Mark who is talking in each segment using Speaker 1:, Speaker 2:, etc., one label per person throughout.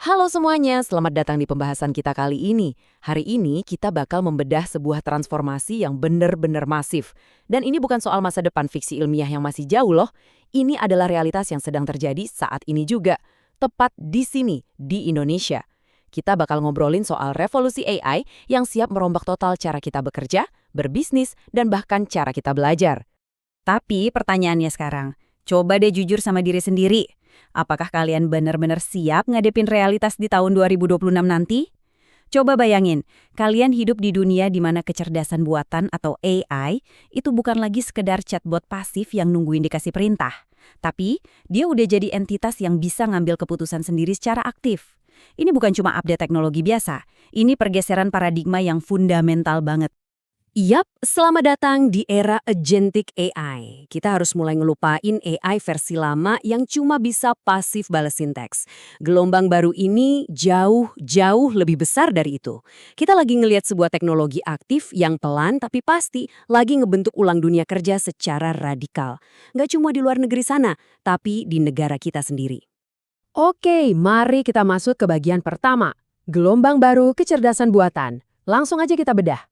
Speaker 1: Halo semuanya, selamat datang di pembahasan kita kali ini. Hari ini kita bakal membedah sebuah transformasi yang benar-benar masif. Dan ini bukan soal masa depan fiksi ilmiah yang masih jauh loh. Ini adalah realitas yang sedang terjadi saat ini juga. Tepat di sini, di Indonesia. Kita bakal ngobrolin soal revolusi AI yang siap merombak total cara kita bekerja, berbisnis, dan bahkan cara kita belajar.
Speaker 2: Tapi pertanyaannya sekarang, coba deh jujur sama diri sendiri. Apakah kalian benar-benar siap ngadepin realitas di tahun 2026 nanti? Coba bayangin, kalian hidup di dunia di mana kecerdasan buatan atau AI itu bukan lagi sekedar chatbot pasif yang nungguin dikasih perintah. Tapi, dia udah jadi entitas yang bisa ngambil keputusan sendiri secara aktif. Ini bukan cuma update teknologi biasa, ini pergeseran paradigma yang fundamental banget.
Speaker 1: Yap, selamat datang di era agentic AI. Kita harus mulai ngelupain AI versi lama yang cuma bisa pasif balesin teks. Gelombang baru ini jauh lebih besar dari itu. Kita lagi ngelihat sebuah teknologi aktif yang pelan tapi pasti lagi ngebentuk ulang dunia kerja secara radikal. Nggak cuma di luar negeri sana, tapi di negara kita sendiri. Oke, mari kita masuk ke bagian pertama. Gelombang baru kecerdasan buatan. Langsung aja kita bedah.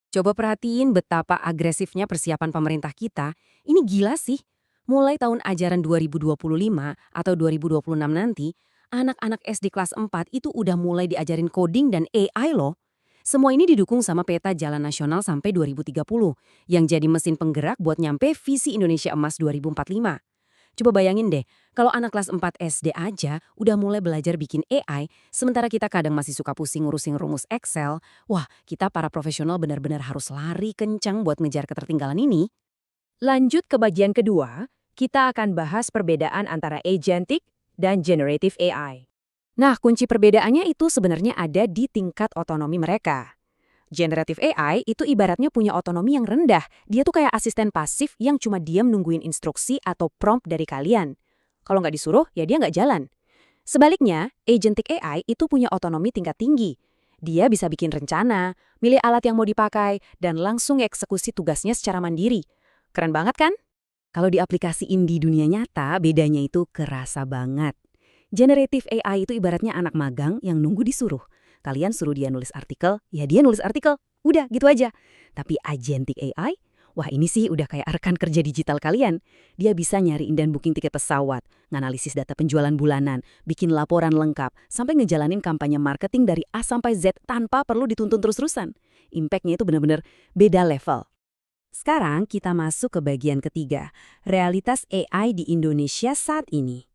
Speaker 1: Coba perhatiin betapa agresifnya persiapan pemerintah kita. Ini gila sih. Mulai tahun ajaran 2025 atau 2026 nanti, anak-anak SD kelas 4 itu udah mulai diajarin coding dan AI loh. Semua ini didukung sama peta jalan nasional sampai 2030, yang jadi mesin penggerak buat nyampe visi Indonesia Emas 2045. Coba bayangin deh, kalau anak kelas 4 SD aja udah mulai belajar bikin AI, sementara kita kadang masih suka pusing ngurusin rumus Excel, wah kita para profesional benar-benar harus lari kencang buat ngejar ketertinggalan ini. Lanjut ke bagian kedua, kita akan bahas perbedaan antara agentic dan generative AI. Nah, kunci perbedaannya itu sebenarnya ada di tingkat otonomi mereka. Generative AI itu ibaratnya punya otonomi yang rendah. Dia tuh kayak asisten pasif yang cuma diam nungguin instruksi atau prompt dari kalian. Kalau nggak disuruh, ya dia nggak jalan. Sebaliknya, agentic AI itu punya otonomi tingkat tinggi. Dia bisa bikin rencana, milih alat yang mau dipakai, dan langsung eksekusi tugasnya secara mandiri. Keren banget kan? Kalau diaplikasiin di dunia nyata, bedanya itu kerasa banget. Generative AI itu ibaratnya anak magang yang nunggu disuruh. Kalian suruh dia nulis artikel, ya dia nulis artikel. Udah, gitu aja. Tapi agentic AI, wah ini sih udah kayak rekan kerja digital kalian. Dia bisa nyariin dan booking tiket pesawat, nganalisis data penjualan bulanan, bikin laporan lengkap, sampai ngejalanin kampanye marketing dari A sampai Z tanpa perlu dituntun terus-terusan. Impact-nya itu benar-benar beda level. Sekarang kita masuk ke bagian ketiga, realitas AI di Indonesia saat ini.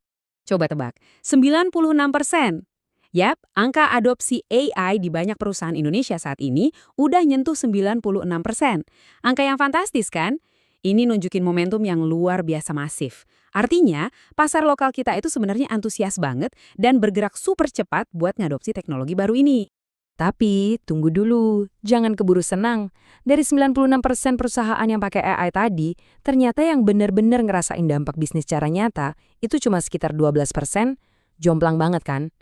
Speaker 1: Coba tebak, 96%. Yap, angka adopsi AI di banyak perusahaan Indonesia saat ini udah nyentuh 96%. Angka yang fantastis kan? Ini nunjukin momentum yang luar biasa masif. Artinya, pasar lokal kita itu sebenarnya antusias banget dan bergerak super cepat buat ngadopsi teknologi baru ini. Tapi, tunggu dulu, jangan keburu senang. Dari 96% perusahaan yang pakai AI tadi, ternyata yang benar-benar ngerasain dampak bisnis secara nyata, itu cuma sekitar 12%. Jomplang banget kan?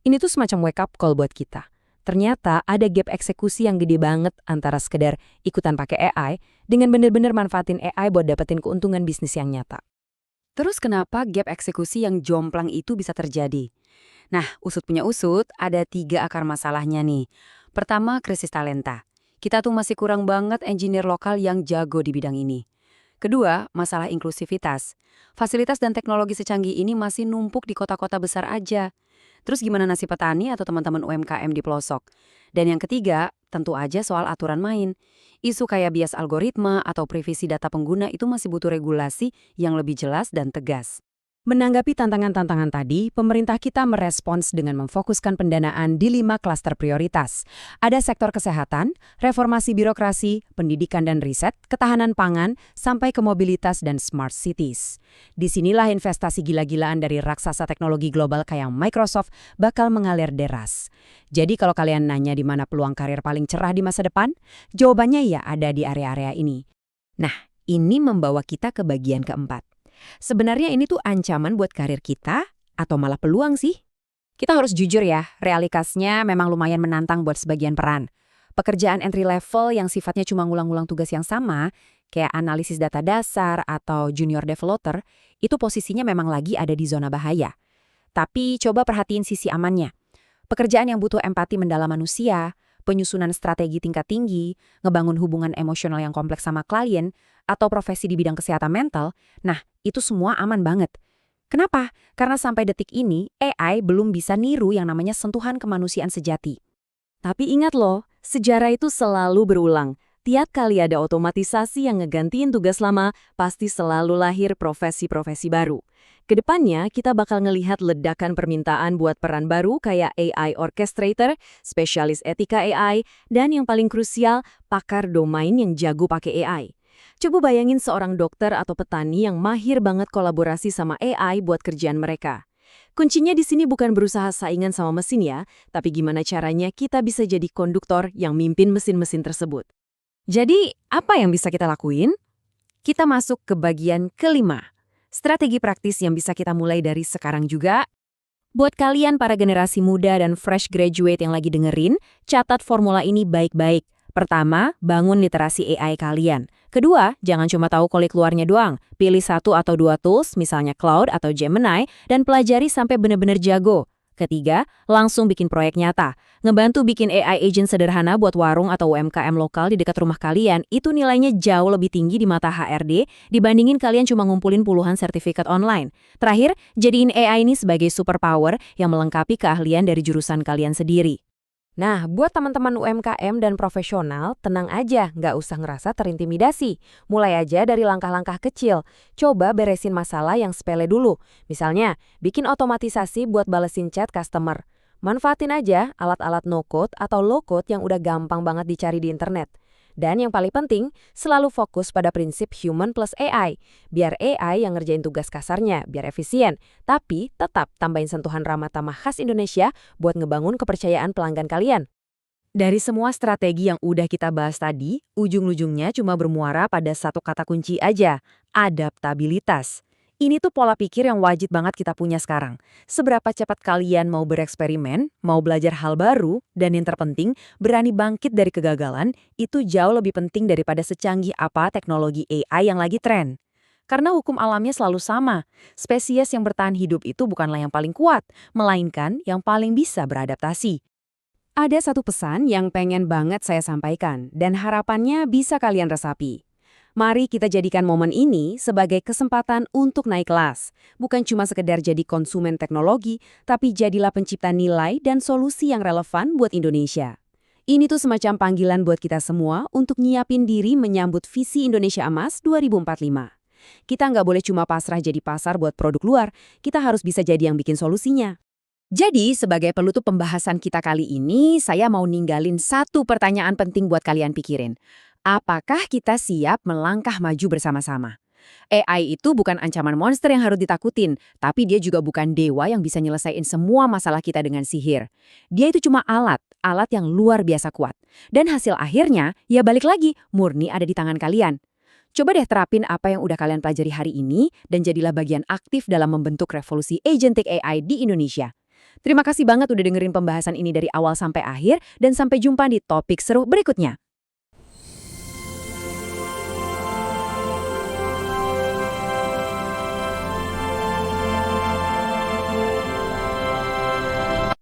Speaker 1: Ini tuh semacam wake up call buat kita. Ternyata ada gap eksekusi yang gede banget antara sekedar ikutan pakai AI dengan benar-benar manfaatin AI buat dapetin keuntungan bisnis yang nyata. Terus kenapa gap eksekusi yang jomplang itu bisa terjadi? Nah, usut punya usut, ada 3 akar masalahnya nih. Pertama, krisis talenta. Kita tuh masih kurang banget engineer lokal yang jago di bidang ini. Kedua, masalah inklusivitas. Fasilitas dan teknologi secanggih ini masih numpuk di kota-kota besar aja. Terus gimana nasib petani atau teman-teman UMKM di pelosok? Dan yang ketiga, tentu aja soal aturan main. Isu kayak bias algoritma atau privasi data pengguna itu masih butuh regulasi yang lebih jelas dan tegas. Menanggapi tantangan-tantangan tadi, pemerintah kita merespons dengan memfokuskan pendanaan di 5 klaster prioritas. Ada sektor kesehatan, reformasi birokrasi, pendidikan dan riset, ketahanan pangan, sampai ke mobilitas dan smart cities. Disinilah investasi gila-gilaan dari raksasa teknologi global kayak Microsoft bakal mengalir deras. Jadi kalau kalian nanya di mana peluang karir paling cerah di masa depan, jawabannya ya ada di area-area ini. Nah, ini membawa kita ke bagian keempat. Sebenarnya ini tuh ancaman buat karir kita atau malah peluang sih? Kita harus jujur ya, realitasnya memang lumayan menantang buat sebagian peran. Pekerjaan entry level yang sifatnya cuma ngulang-ngulang tugas yang sama, kayak analisis data dasar atau junior developer, itu posisinya memang lagi ada di zona bahaya. Tapi coba perhatiin sisi amannya.
Speaker 2: Pekerjaan yang butuh empati mendalam manusia, penyusunan strategi tingkat tinggi, ngebangun hubungan emosional yang kompleks sama klien, atau profesi di bidang kesehatan mental, nah itu semua aman banget. Kenapa? Karena sampai detik ini, AI belum bisa niru yang namanya sentuhan kemanusiaan sejati.
Speaker 1: Tapi ingat loh, sejarah itu selalu berulang. Tiap kali ada otomatisasi yang ngegantiin tugas lama, pasti selalu lahir profesi-profesi baru. Kedepannya, kita bakal ngelihat ledakan permintaan buat peran baru kayak AI orchestrator, spesialis etika AI, dan yang paling krusial, pakar domain yang jago pakai AI. Coba bayangin seorang dokter atau petani yang mahir banget kolaborasi sama AI buat kerjaan mereka. Kuncinya di sini bukan berusaha saingan sama mesin ya, tapi gimana caranya kita bisa jadi konduktor yang mimpin mesin-mesin tersebut. Jadi, apa yang bisa kita lakuin? Kita masuk ke bagian kelima. Strategi praktis yang bisa kita mulai dari sekarang juga. Buat kalian para generasi muda dan fresh graduate yang lagi dengerin, catat formula ini baik-baik. Pertama, bangun literasi AI kalian. Kedua, jangan cuma tahu kolik luarnya doang. Pilih 1 atau 2 tools, misalnya Cloud atau Gemini, dan pelajari sampai benar-benar jago. Ketiga, langsung bikin proyek nyata. Ngebantu bikin AI agent sederhana buat warung atau UMKM lokal di dekat rumah kalian, itu nilainya jauh lebih tinggi di mata HRD dibandingin kalian cuma ngumpulin puluhan sertifikat online. Terakhir, jadiin AI ini sebagai superpower yang melengkapi keahlian dari jurusan kalian sendiri. Nah, buat teman-teman UMKM dan profesional, tenang aja, nggak usah ngerasa terintimidasi. Mulai aja dari langkah-langkah kecil. Coba beresin masalah yang sepele dulu. Misalnya, bikin otomatisasi buat balesin chat customer. Manfaatin aja alat-alat no-code atau low-code yang udah gampang banget dicari di internet. Dan yang paling penting, selalu fokus pada prinsip human plus AI. Biar AI yang ngerjain tugas kasarnya, biar efisien. Tapi tetap tambahin sentuhan ramah tamah khas Indonesia buat ngebangun kepercayaan pelanggan kalian. Dari semua strategi yang udah kita bahas tadi, ujung-ujungnya cuma bermuara pada satu kata kunci aja, adaptabilitas. Ini tuh pola pikir yang wajib banget kita punya sekarang. Seberapa cepat kalian mau bereksperimen, mau belajar hal baru, dan yang terpenting, berani bangkit dari kegagalan, itu jauh lebih penting daripada secanggih apa teknologi AI yang lagi tren. Karena hukum alamnya selalu sama. Spesies yang bertahan hidup itu bukanlah yang paling kuat, melainkan yang paling bisa beradaptasi. Ada satu pesan yang pengen banget saya sampaikan, dan harapannya bisa kalian resapi. Mari kita jadikan momen ini sebagai kesempatan untuk naik kelas. Bukan cuma sekedar jadi konsumen teknologi, tapi jadilah pencipta nilai dan solusi yang relevan buat Indonesia. Ini tuh semacam panggilan buat kita semua untuk nyiapin diri menyambut visi Indonesia Emas 2045. Kita nggak boleh cuma pasrah jadi pasar buat produk luar, kita harus bisa jadi yang bikin solusinya. Jadi, sebagai penutup pembahasan kita kali ini, saya mau ninggalin satu pertanyaan penting buat kalian pikirin. Apakah kita siap melangkah maju bersama-sama? AI itu bukan ancaman monster yang harus ditakutin, tapi dia juga bukan dewa yang bisa nyelesain semua masalah kita dengan sihir. Dia itu cuma alat yang luar biasa kuat. Dan hasil akhirnya, ya balik lagi, murni ada di tangan kalian. Coba deh terapin apa yang udah kalian pelajari hari ini, dan jadilah bagian aktif dalam membentuk revolusi agentic AI di Indonesia. Terima kasih banget udah dengerin pembahasan ini dari awal sampai akhir, dan sampai jumpa di topik seru berikutnya.